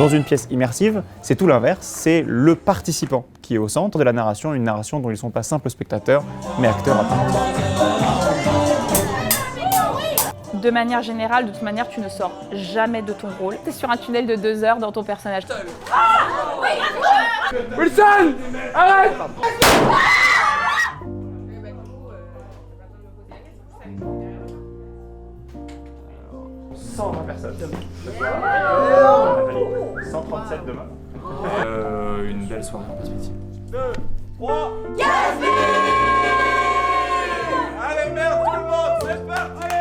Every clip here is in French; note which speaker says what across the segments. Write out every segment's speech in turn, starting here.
Speaker 1: Dans une pièce immersive, c'est tout l'inverse, c'est le participant qui est au centre de la narration, une narration dont ils ne sont pas simples spectateurs, mais acteurs à part entière.
Speaker 2: De manière générale, de toute manière, tu ne sors jamais de ton rôle. Tu es sur un tunnel de 2 heures dans ton personnage.
Speaker 3: Wilson, arrête!
Speaker 1: 120 personnes. 137 demain.
Speaker 4: Une belle soirée en perspective.
Speaker 3: 2, 3, Gatsby! Allez, merde tout le monde, c'est parti!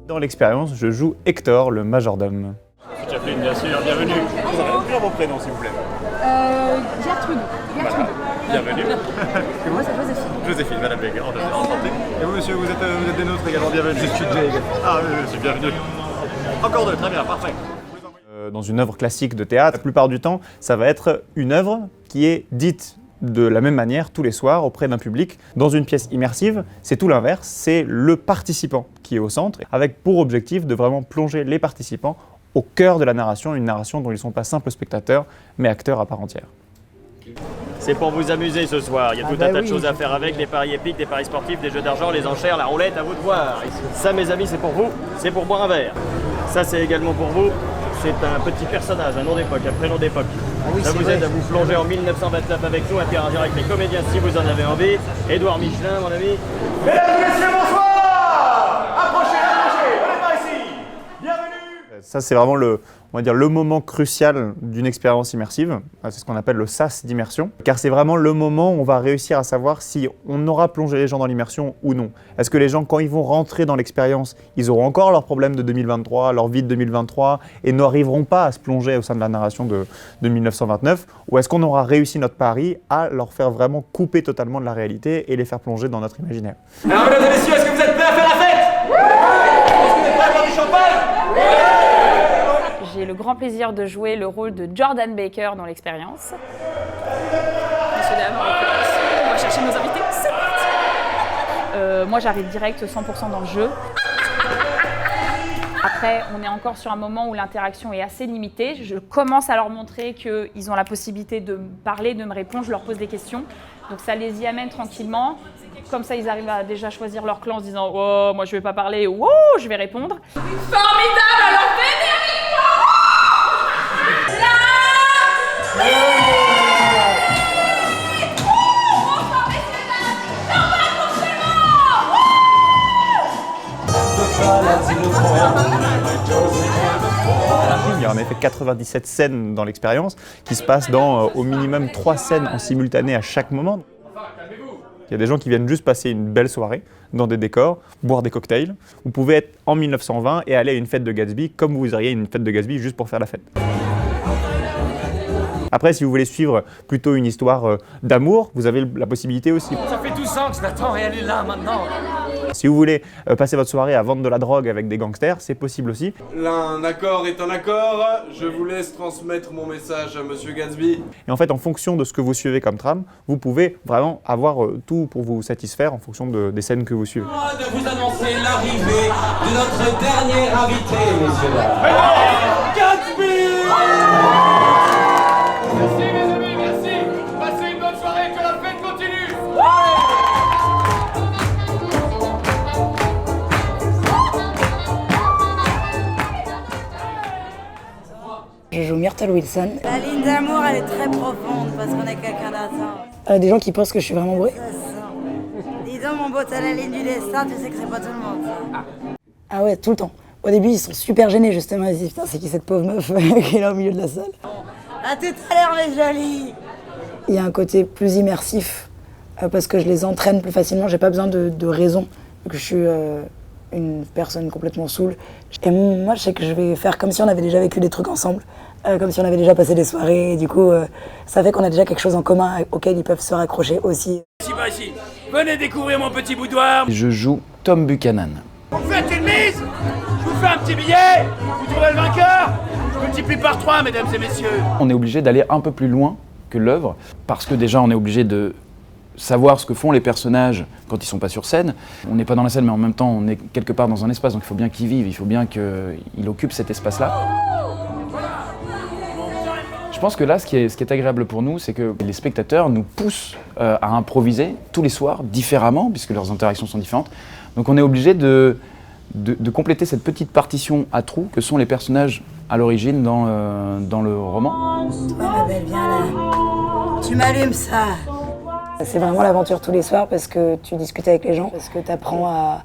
Speaker 1: Dans l'expérience, je joue Hector, le majordome.
Speaker 4: Chaplin, bien sûr, bienvenue.
Speaker 1: Vous avez écrire vos prénoms, s'il vous plaît.
Speaker 5: Gertrude.
Speaker 4: Voilà. Bienvenue.
Speaker 5: Et moi, c'est Joséphine.
Speaker 4: Joséphine, Madame Becker, enchanté. Et vous, monsieur, vous êtes des nôtres également, bienvenue. Je suis Jay également. Ah oui, je suis bienvenu. Encore deux, très bien, parfait.
Speaker 1: Dans une œuvre classique de théâtre, la plupart du temps, ça va être une œuvre qui est dite de la même manière tous les soirs auprès d'un public. Dans une pièce immersive, c'est tout l'inverse, c'est le participant qui est au centre, avec pour objectif de vraiment plonger les participants au cœur de la narration, une narration dont ils ne sont pas simples spectateurs, mais acteurs à part entière.
Speaker 6: C'est pour vous amuser ce soir, il y a tout un tas de choses à faire avec, des paris épiques, des paris sportifs, des jeux d'argent, les enchères, la roulette, à vous de voir. Ça mes amis c'est pour vous, c'est pour boire un verre. Ça c'est également pour vous, c'est un petit personnage, un nom d'époque, un prénom d'époque. Ça vous aide à vous plonger en 1929 avec nous, interagir avec les comédiens si vous en avez envie. Édouard Michelin mon ami.
Speaker 3: Mesdames et messieurs, bonsoir! Approchez, venez par ici! Bienvenue!
Speaker 1: Ça, c'est vraiment le moment crucial d'une expérience immersive. C'est ce qu'on appelle le sas d'immersion. Car c'est vraiment le moment où on va réussir à savoir si on aura plongé les gens dans l'immersion ou non. Est-ce que les gens, quand ils vont rentrer dans l'expérience, ils auront encore leurs problèmes de 2023, leur vie de 2023, et n'arriveront pas à se plonger au sein de la narration de 1929? Ou est-ce qu'on aura réussi notre pari à leur faire vraiment couper totalement de la réalité et les faire plonger dans notre imaginaire?
Speaker 3: Alors, mesdames et messieurs, est-ce que vous êtes prêts à faire la fête? Est-ce que vous êtes prêts à boire du champagne?
Speaker 2: J'ai le grand plaisir de jouer le rôle de Jordan Baker dans l'expérience. Messieurs, dames, on va chercher nos invités. C'est parti. Moi, j'arrive direct 100% dans le jeu. Après, on est encore sur un moment où l'interaction est assez limitée. Je commence à leur montrer qu'ils ont la possibilité de me parler, de me répondre. Je leur pose des questions. Donc ça les y amène tranquillement. Comme ça, ils arrivent à déjà choisir leur clan en se disant « Oh, moi je vais pas parler » ou « Oh, je vais répondre ». Formidable, alors
Speaker 1: Il y a en effet 97 scènes dans l'expérience qui se passent dans au minimum 3 scènes en simultané à chaque moment. Il y a des gens qui viennent juste passer une belle soirée dans des décors, boire des cocktails. Vous pouvez être en 1920 et aller à une fête de Gatsby comme vous iriez à une fête de Gatsby juste pour faire la fête. Après, si vous voulez suivre plutôt une histoire d'amour, vous avez la possibilité aussi.
Speaker 3: Ça fait 12 ans que je l'attends et elle est là maintenant.
Speaker 1: Si vous voulez passer votre soirée à vendre de la drogue avec des gangsters, c'est possible aussi.
Speaker 7: Un accord est un accord, je vous laisse transmettre mon message à Monsieur Gatsby.
Speaker 1: Et en fait, en fonction de ce que vous suivez comme trame, vous pouvez vraiment avoir tout pour vous satisfaire en fonction des scènes que vous suivez.
Speaker 8: De vous annoncer l'arrivée de notre dernier invité, messieurs.
Speaker 3: Gatsby! Merci mes amis, merci! Passez une bonne soirée, que la fête continue!
Speaker 5: Je joue Myrtle Wilson.
Speaker 9: La ligne d'amour, elle est très profonde parce qu'on est quelqu'un d'intense.
Speaker 5: Des gens qui pensent que je suis vraiment bourré.
Speaker 9: Dis donc, mon beau, t'as la ligne du destin, tu sais que c'est pas tout le monde.
Speaker 5: Ah ouais, tout le temps. Au début, ils sont super gênés justement. Ils se disent putain, c'est qui cette pauvre meuf qui est là au milieu de la salle.
Speaker 9: À tout à l'heure, mes jolis.
Speaker 5: Il y a un côté plus immersif parce que je les entraîne plus facilement. J'ai pas besoin de raison vu que je suis une personne complètement saoule. Et moi, je sais que je vais faire comme si on avait déjà vécu des trucs ensemble, comme si on avait déjà passé des soirées. Et du coup, ça fait qu'on a déjà quelque chose en commun auquel ils peuvent se raccrocher aussi.
Speaker 3: Ici, par ici. Venez découvrir mon petit boudoir.
Speaker 4: Je joue Tom Buchanan.
Speaker 3: Vous faites une mise? Je vous fais un petit billet. Vous trouvez le vainqueur? Je multiplie par 3, mesdames et messieurs.
Speaker 4: On est obligé d'aller un peu plus loin que l'œuvre parce que déjà on est obligé de
Speaker 10: savoir ce que font les personnages quand ils sont pas sur scène. On n'est pas dans la scène, mais en même temps, on est quelque part dans un espace, donc il faut bien qu'ils vivent, il faut bien qu'ils occupent cet espace-là. Je pense que là, ce qui est agréable pour nous, c'est que les spectateurs nous poussent à improviser tous les soirs différemment, puisque leurs interactions sont différentes. Donc on est obligé de compléter cette petite partition à trous que sont les personnages à l'origine dans le roman.
Speaker 9: Toi, ma belle, viens là. Tu m'allumes ça.
Speaker 5: C'est vraiment l'aventure tous les soirs parce que tu discutes avec les gens, parce que tu apprends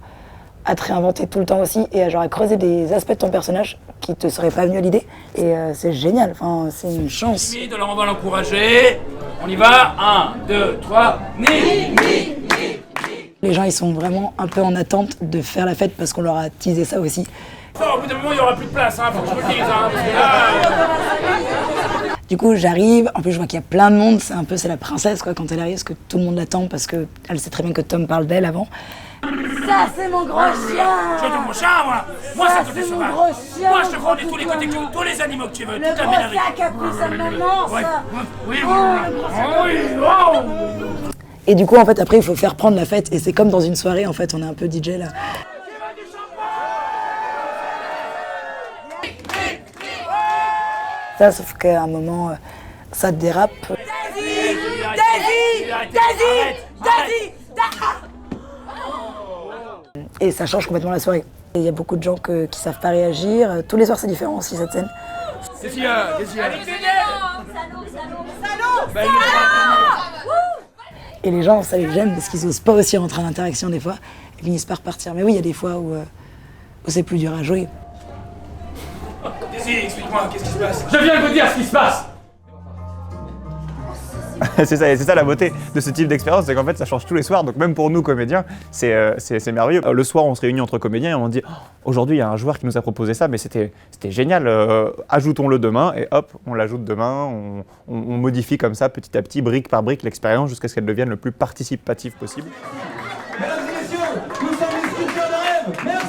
Speaker 5: à te réinventer tout le temps aussi et à creuser des aspects de ton personnage qui te seraient pas venus à l'idée. Et c'est génial, enfin, c'est une chance.
Speaker 3: On va l'encourager. On y va. 1, 2, 3, ni.
Speaker 5: Les gens, ils sont vraiment un peu en attente de faire la fête parce qu'on leur a teasé ça aussi.
Speaker 3: Au bout d'un moment, il n'y aura plus de place, faut que je vous le dise. Parce que là,
Speaker 5: Du coup, j'arrive, en plus je vois qu'il y a plein de monde, c'est la princesse quoi, quand elle arrive, parce que tout le monde l'attend, parce qu'elle sait très bien que Tom parle d'elle avant.
Speaker 9: Ça, c'est mon gros chien.
Speaker 3: je veux mon chat, moi. Moi,
Speaker 9: Ça,
Speaker 3: ça te
Speaker 9: c'est
Speaker 3: fait
Speaker 9: mon
Speaker 3: sauvage.
Speaker 9: gros chien.
Speaker 3: Moi, je te prends de
Speaker 9: Gros
Speaker 3: tous les
Speaker 9: couteau
Speaker 3: côtés,
Speaker 9: à moi.
Speaker 3: tous les animaux que tu veux,
Speaker 9: Le
Speaker 3: toute la
Speaker 9: gros
Speaker 3: ménagerie.
Speaker 9: sac a pris sa maman,
Speaker 3: Ouais,
Speaker 9: ça.
Speaker 3: oui,
Speaker 9: le gros sac.
Speaker 3: oui, wow.
Speaker 5: Et du coup, en fait, après, il faut faire prendre la fête, et c'est comme dans une soirée, en fait, on est un peu DJ là. Ça, sauf qu'à un moment, ça dérape. Et ça change complètement la soirée. Il y a beaucoup de gens qui savent pas réagir. Tous les soirs, c'est différent aussi, cette scène.
Speaker 3: Qu'est-ce qu'il y a?
Speaker 5: Et les gens, ça les gêne parce qu'ils osent pas aussi rentrer en interaction des fois. Ils finissent par partir. Mais oui, il y a des fois où c'est plus dur à jouer.
Speaker 3: Daisy, explique-moi, qu'est-ce qui se passe? Je viens de vous dire ce qui se passe.
Speaker 1: C'est ça la beauté de ce type d'expérience, c'est qu'en fait ça change tous les soirs, donc même pour nous comédiens, c'est merveilleux. Le soir on se réunit entre comédiens et on dit oh, aujourd'hui il y a un joueur qui nous a proposé ça, mais c'était génial, ajoutons-le demain, et hop, on l'ajoute demain, on modifie comme ça petit à petit, brique par brique, l'expérience jusqu'à ce qu'elle devienne le plus participative possible.
Speaker 8: Mesdames et messieurs, nous sommes les sculpteurs de rêve.